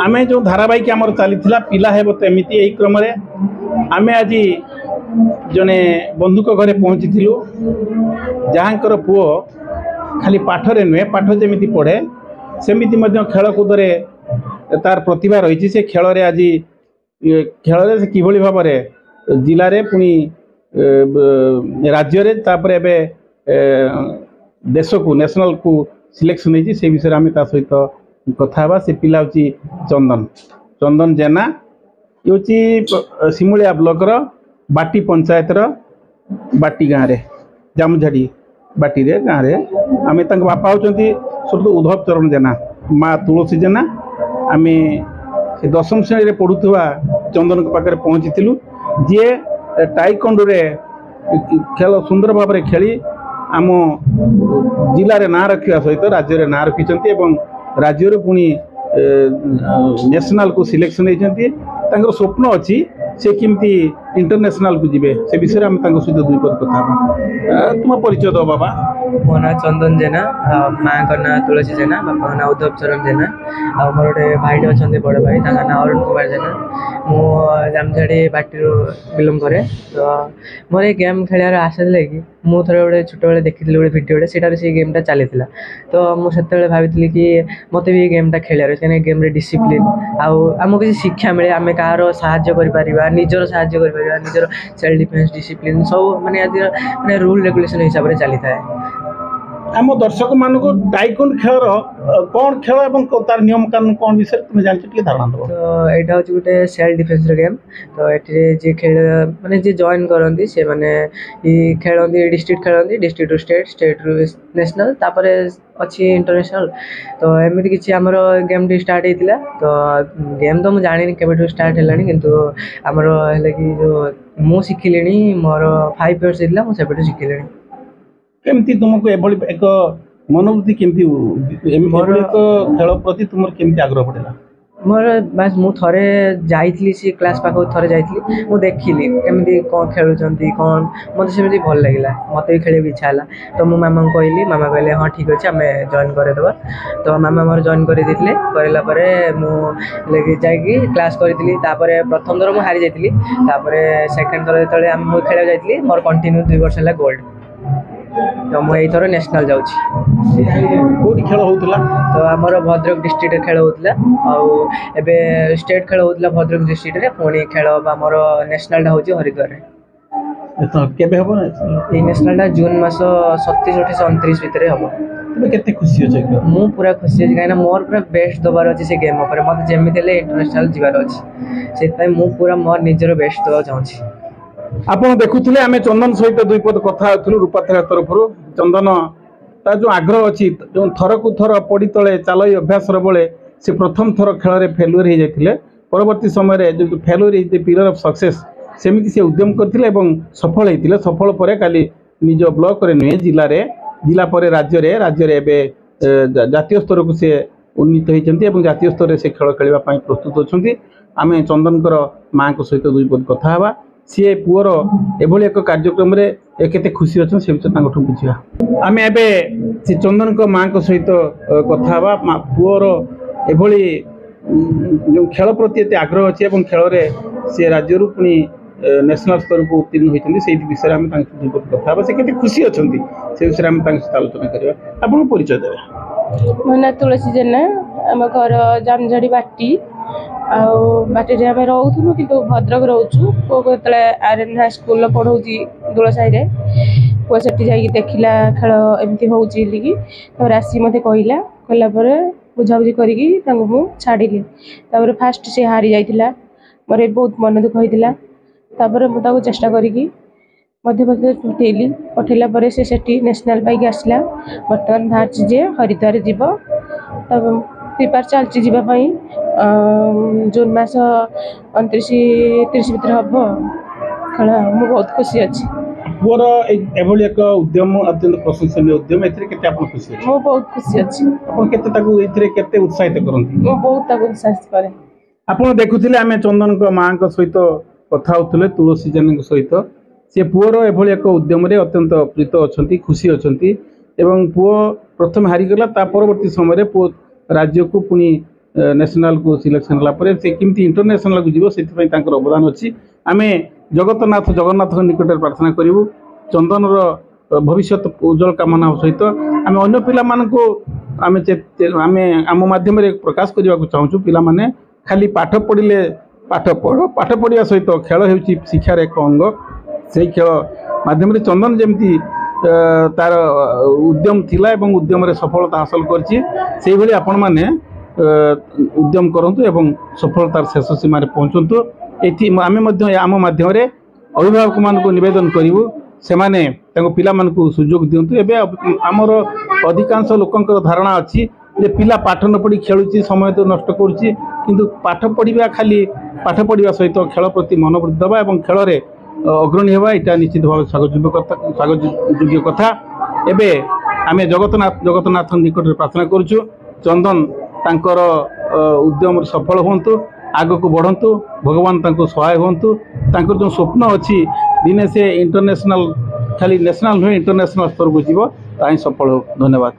आम जो धारावाहिक आम चली पिला हे तो एमती यही क्रम आम आज जड़े बंधुक घरे पहुँचीलु जहाँकर पुओ खाली पाठरे नुहे पाठ जमी पढ़े सेमती खेलकूद तार प्रतिभा रही से खेल आज खेल से किभली भाव में जिले में पुणी राज्य एबे देश को नेशनल को सिलेक्शन होती से विषय आम सहित कथा से पिला हूँ चंदन चंदन जेना ये हूँ सिमुलिया ब्लॉक बाटी पंचायत बाटी गाँव में जामुझाड़ी बाटी रे गाँव में आम बापा होती सुरत उद्धव चरण जेना माँ तुलसी जेना आम 10वीं श्रेणी में पढ़ुवा चंदन पाखे पहुँची जी टाइकोंडो रे खेल सुंदर भाव में खेली आम जिले में ना रखा सहित राज्य में ना रखिंट राज्य पुणी नेशनल को सिलेक्शन होती स्वप्न अच्छी से किमती इंटरनेशनल को जीवे से विषय आम सहित दुई पद कथा तुम परिचय दो बाबा। मो ना चंदन जेना माँ का ना तुलसी जेना बापा का ना उद्धव चरण जेना आ मोर गोटे भाईटे अच्छा बड़ भाई ना अरुण कुमार जेना मु जामझाड़ी बाटी बिलंग कै तो मोर ये गेम खेलार आशा थी कि मु थे गोटे छोट बेले देखी गोटे भिडियो से से गेमटा चली तो मुझे भावी कि मत भी गेमटा खेलार कहीं गेम डिसिप्लिन आमको किसी शिक्षा मिले आम कह साहाଯ୍य कर निजर साहाଯ୍य कर निजर सेल्फ डिफेन्स डिसिप्लिन सब माने माने रूल रेगुलेशन हिसाब से चली था। आम दर्शक मान टाइकोंड खेल कौन खेल और तार नियम कानून कौन विषय तुम जानते धारणा दो। तो यहाँ हूँ गोटे सेल्फ डिफेन्स गेम तो ये जी खेल माने जी जॉइन करती से माने खेलती डिस्ट्रिक्ट खेलती डिस्ट्रिक्ट रु स्टेट स्टेट रु नेशनल तापर अच्छी इंटरनेशनल तो एमती किसी आमर गेम टी स्टार्ट होता तो गेम तो मुझे जानी के स्टार्ट है किंतु आमर है कि जो मु शिखिली मोर 5 इयर्स होता मुझे शिखिली केमती तुमको एभली एक मनोवृत्ति केमती एभली एक खेल प्रति तुम केमती आग्रह पड़ेगा मोर बास मु थरे जाइली सी क्लास पाख थरे जाइली मु देखिली केमती कौन खेलुंट कौन मत से भल लगे मत भी खेल इच्छा है तो मो मामा को कहली मामा कहले हाँ ठीक अच्छे आम जॉइन करदेव तो मामा मोर जॉइन करदे करापर मुझे जाकि क्लास करी प्रथम थर मुझे हारी जाती सेकेंड थर जो मुझे खेल जाइली मोर कंटिन्यू 2 वर्ष है गोल्ड तो मुझे थर नेशनल जाऊँगी खेल होता तो आमर भद्रक डिस्ट्रिक्ट खेल होता आबे स्टेट खेल होता भद्रक डिस्ट्रिक्ट पुणी खेल आमर नेशनल हूँ हरिद्वार नेशनल जून मास 27 28 29 भितर हम केते खुशी अच्छे मु पूरा खुशी अच्छी कहीं मोर पूरा बेस्ट दबार अच्छे से गेम पर मत जमी इंटरनेशनल जीवार अच्छे से मुझे पूरा मोर निजर बेस्ट देवा चाहूँगी। आप देखुले आम चंदन सहित दुई पद कथा रूपा तरफ चंदन तार जो आग्रह अच्छी जो थर को थर पड़ी तले चाल अभ्यास बेले से प्रथम थर खेल फेलुअर हो जाते परवर्ती समय जो फेलुअर होते पिलर ऑफ सक्सेस सेमती से उद्यम करते सफल होते सफल पर काली निज ब्लॉक रे नुहे जिला पर राज्य जातीय स्तर को सी उन्नीत होती जातीय स्तर से खेल खेलने प्रस्तुत अच्छा आम चंदनकर माँ को सहित दुई पद कथा हवा सी पुअर एभली एक कार्यक्रम केते खुशी अच्छा से विषय बुझा आम एवं से चंदन को माँ को सहित कथा हवा पुअर एभली जो खेल प्रति एत आग्रह अच्छे खेल सी राज्य पुणी नेशनल स्तर को उत्तीर्ण होती से विषय आम कथा से केते खुशी अच्छा से विषय आम आलोचना करवा आपको परिचय देवे। मो ना तुलसी जेना आम घर जामझाड़ी बाटी बाटी आम रोलु कि भद्रक रोचु पुओ जो आर्यन हाई स्कूल पढ़ाऊँगी दूल साई पुओ से देखला खेल एमती होगी आसी मत कहला बुझाबुझी करी छाड़ी फास्ट से हारी जाइला मोर बहुत मन दुख होता मुझे चेष्टा करी मध्य प्रदेश पठेला से नेशनल पाइक आसला बर्तमान बाहर जे हरिद्वार जीव प्रिपेयर चलती जावाई जून मास 29-30 भर हम खेल मुझे बहुत खुशी अच्छी पुअर एभली एक उद्यम अत्यंत प्रशंसनीय उद्यम खुशी मु बहुत खुशी अच्छी केते उत्साहित करती मु बहुत उत्साहित करे आप देखुले आम चंदन माँ सहित कथा होते तुलसी जेन सहित सी पुअर एभली एक उद्यम अत्यंत प्रीत अच्छा खुशी अच्छा पुओ प्रथम हारीगला परवर्ती समय पुओ राज्य को पुणी ନ୍ୟାସନାଲ को सिलेक्शन होला परे से केमती इंटरनेशनल को जीव से अवदान अच्छी आम जगतनाथ जगन्नाथ निकट प्रार्थना करूँ चंदन भविष्य उज्जवल कामना सहित आम अन्य पिला आम आम माध्यम प्रकाश करने को चाहूँ पिला माने खाली पाठ पढ़िले पाठ पढ़ा सहित खेल हो शिक्षार एक अंग से खेल माध्यम चंदन जमी तार उद्यम थिला एवं उद्यम सफलता हासिल कर आपण मैंने उद्यम करूँ एवं सफलतार शेष सीमार पहुँचतु ये आम माध्यम अभिभावक मान नवेदन करूँ से माने पिला मानकु सुजोग दिंतु एबे आमर अधिकांश लोकंकर धारणा अच्छी जे पिला पाठ न पढ़ी खेलुची समय तो नष्ट करुच्ची किंतु पाठ पढ़ा खाली पाठ पढ़ा सहित खेल प्रति मनोवृत्ति देवा और खेल में अग्रणी होगा यहाँ निश्चित भाव स्वागतयोग्य कथा एबे आमे जगन्नाथ निकट प्रार्थना करुचु चंदन तांकर उद्यम सफल होंतु आग को बढ़ंतु भगवान तांको सहाय होंतु तांकर जो स्वप्न अच्छी दिने से इंटरनेशनल खाली नेशनल नुहे इंटरनेशनल स्तर को जीव ताही सफल हो। धन्यवाद।